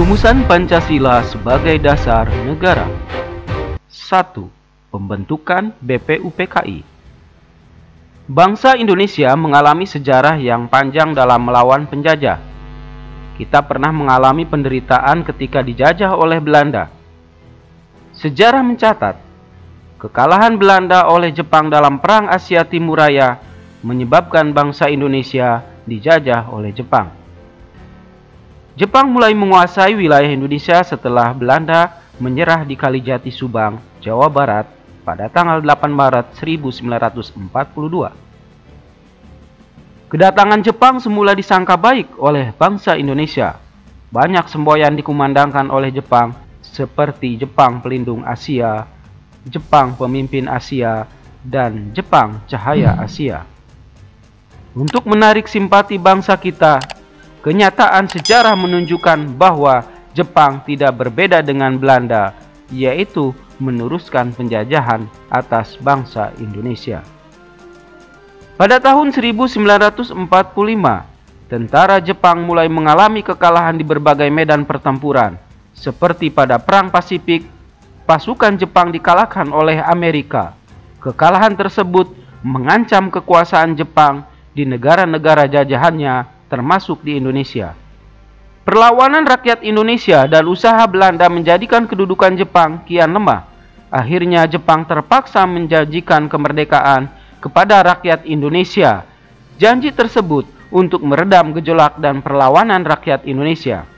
Rumusan Pancasila sebagai dasar negara. 1. Pembentukan BPUPKI. Bangsa Indonesia mengalami sejarah yang panjang dalam melawan penjajah. Kita pernah mengalami penderitaan ketika dijajah oleh Belanda. Sejarah mencatat, kekalahan Belanda oleh Jepang dalam Perang Asia Timur Raya menyebabkan bangsa Indonesia dijajah oleh Jepang. Jepang mulai menguasai wilayah Indonesia setelah Belanda menyerah di Kalijati Subang, Jawa Barat pada tanggal 8 Maret 1942. Kedatangan Jepang semula disangka baik oleh bangsa Indonesia. Banyak semboyan dikumandangkan oleh Jepang seperti Jepang Pelindung Asia, Jepang Pemimpin Asia, dan Jepang Cahaya Asia. Untuk menarik simpati bangsa kita, kenyataan sejarah menunjukkan bahwa Jepang tidak berbeda dengan Belanda, yaitu meneruskan penjajahan atas bangsa Indonesia. Pada tahun 1945, tentara Jepang mulai mengalami kekalahan di berbagai medan pertempuran. Seperti pada Perang Pasifik, pasukan Jepang dikalahkan oleh Amerika. Kekalahan tersebut mengancam kekuasaan Jepang di negara-negara jajahannya, termasuk di Indonesia. Perlawanan rakyat Indonesia dan usaha Belanda menjadikan kedudukan Jepang kian lemah. Akhirnya Jepang terpaksa menjanjikan kemerdekaan kepada rakyat Indonesia. Janji tersebut untuk meredam gejolak dan perlawanan rakyat Indonesia.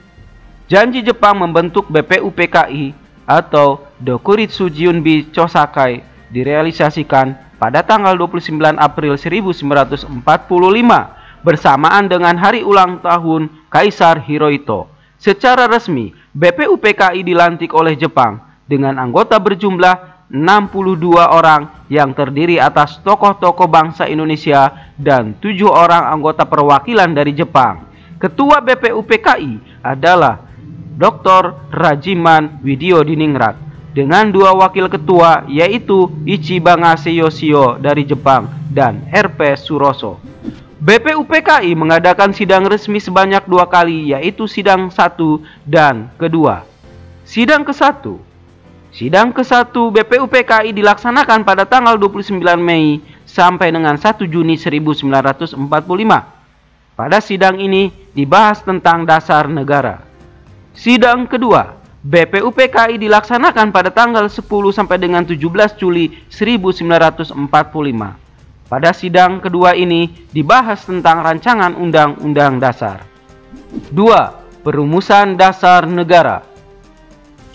Janji Jepang membentuk BPUPKI atau Dokuritsu Junbi Chosakai direalisasikan pada tanggal 29 April 1945 bersamaan dengan hari ulang tahun Kaisar Hirohito. Secara resmi, BPUPKI dilantik oleh Jepang dengan anggota berjumlah 62 orang yang terdiri atas tokoh-tokoh bangsa Indonesia dan 7 orang anggota perwakilan dari Jepang. Ketua BPUPKI adalah Dr. Rajiman Widyodiningrat dengan 2 wakil ketua yaitu Ichibangase Yoshio dari Jepang dan RP Suroso. BPUPKI mengadakan sidang resmi sebanyak 2 kali yaitu sidang 1 dan kedua. Sidang ke-1 BPUPKI dilaksanakan pada tanggal 29 Mei sampai dengan 1 Juni 1945. Pada sidang ini dibahas tentang dasar negara. Sidang kedua BPUPKI dilaksanakan pada tanggal 10 sampai dengan 17 Juli 1945. Pada sidang kedua ini dibahas tentang rancangan Undang-Undang Dasar. 2. Perumusan Dasar Negara.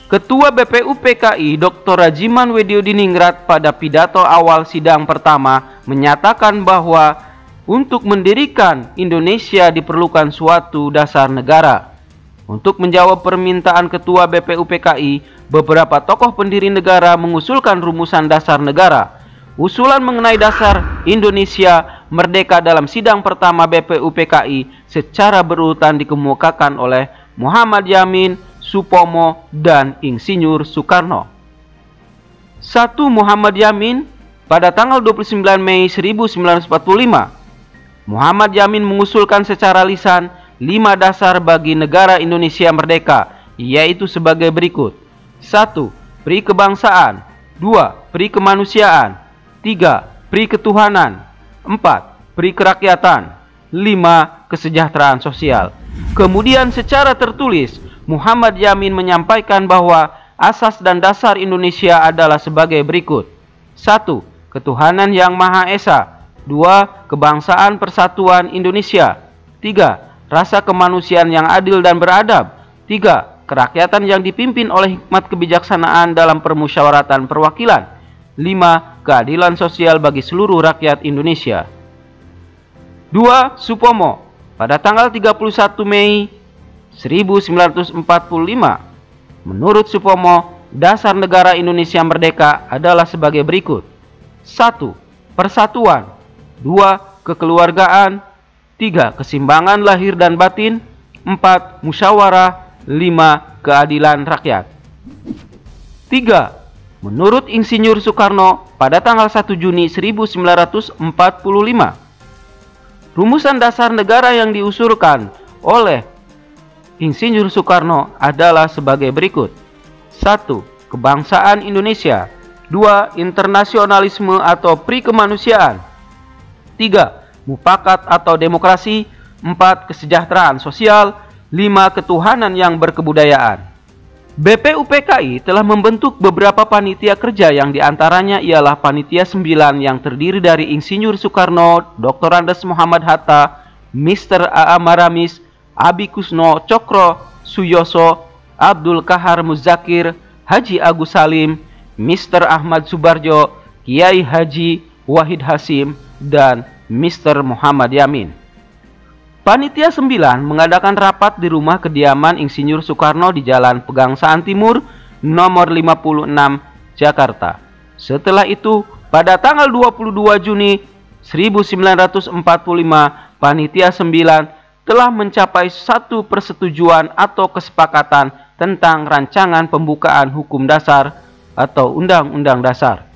Ketua BPUPKI Dr. Rajiman Widyodiningrat pada pidato awal sidang pertama menyatakan bahwa untuk mendirikan Indonesia diperlukan suatu dasar negara. Untuk menjawab permintaan Ketua BPUPKI, beberapa tokoh pendiri negara mengusulkan rumusan dasar negara. Usulan mengenai dasar Indonesia merdeka dalam sidang pertama BPUPKI secara berurutan dikemukakan oleh Muhammad Yamin, Supomo, dan Insinyur Soekarno. 1. Muhammad Yamin pada tanggal 29 Mei 1945. Muhammad Yamin mengusulkan secara lisan 5 dasar bagi negara Indonesia merdeka, yaitu sebagai berikut. 1. Pri kebangsaan. 2. Pri kemanusiaan. 3. Pri ketuhanan. 4. Pri kerakyatan. 5. Kesejahteraan sosial. Kemudian secara tertulis, Muhammad Yamin menyampaikan bahwa asas dan dasar Indonesia adalah sebagai berikut. 1. Ketuhanan yang Maha Esa. 2. Kebangsaan Persatuan Indonesia. 3. Rasa kemanusiaan yang adil dan beradab. 3. Kerakyatan yang dipimpin oleh hikmat kebijaksanaan dalam permusyawaratan perwakilan. 5. Keadilan sosial bagi seluruh rakyat Indonesia. 2. Supomo pada tanggal 31 Mei 1945. Menurut Supomo, dasar negara Indonesia merdeka adalah sebagai berikut. 1. Persatuan. 2. Kekeluargaan. 3. Keseimbangan lahir dan batin. 4. Musyawarah. 5. Keadilan rakyat. 3. Menurut Insinyur Soekarno pada tanggal 1 Juni 1945, rumusan dasar negara yang diusulkan oleh Insinyur Soekarno adalah sebagai berikut. 1. Kebangsaan Indonesia. 2. Internasionalisme atau pri-kemanusiaan. 3. Mufakat atau demokrasi. 4. Kesejahteraan sosial. 5. Ketuhanan yang berkebudayaan. BPUPKI telah membentuk beberapa panitia kerja yang diantaranya ialah Panitia 9 yang terdiri dari Insinyur Soekarno, Dr. Andes Muhammad Hatta, Mr. A.A. Maramis, Abi Kusno Cokro Suyoso, Abdul Kahar Muzakir, Haji Agus Salim, Mr. Ahmad Subarjo, Kiai Haji Wahid Hasim, dan Mr. Muhammad Yamin. Panitia 9 mengadakan rapat di rumah kediaman Insinyur Soekarno di Jalan Pegangsaan Timur, nomor 56, Jakarta. Setelah itu, pada tanggal 22 Juni 1945, Panitia 9 telah mencapai satu persetujuan atau kesepakatan tentang rancangan pembukaan hukum dasar atau Undang-Undang Dasar.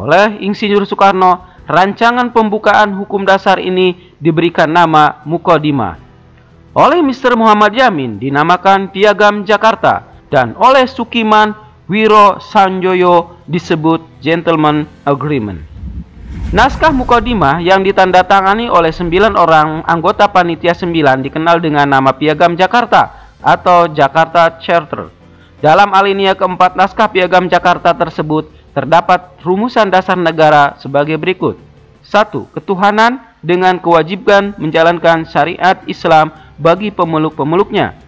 Oleh Insinyur Soekarno, rancangan pembukaan hukum dasar ini diberikan nama Muqaddimah. Oleh Mr. Muhammad Yamin dinamakan Piagam Jakarta, dan oleh Sukiman Wiro Sanjoyo disebut Gentleman Agreement. Naskah Muqaddimah yang ditandatangani oleh 9 orang anggota Panitia 9 dikenal dengan nama Piagam Jakarta atau Jakarta Charter. Dalam alinea keempat naskah Piagam Jakarta tersebut terdapat rumusan dasar negara sebagai berikut. 1. Ketuhanan dengan kewajiban menjalankan syariat Islam bagi pemeluk-pemeluknya.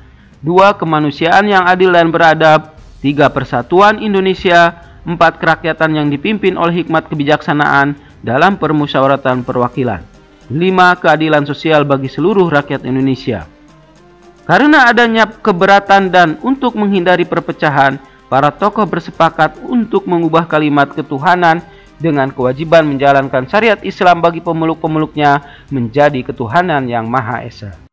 2. Kemanusiaan yang adil dan beradab. 3. Persatuan Indonesia. 4. Kerakyatan yang dipimpin oleh hikmat kebijaksanaan dalam permusyawaratan perwakilan. 5. Keadilan sosial bagi seluruh rakyat Indonesia. Karena adanya keberatan dan untuk menghindari perpecahan, para tokoh bersepakat untuk mengubah kalimat ketuhanan dengan kewajiban menjalankan syariat Islam bagi pemeluk-pemeluknya menjadi ketuhanan yang Maha Esa.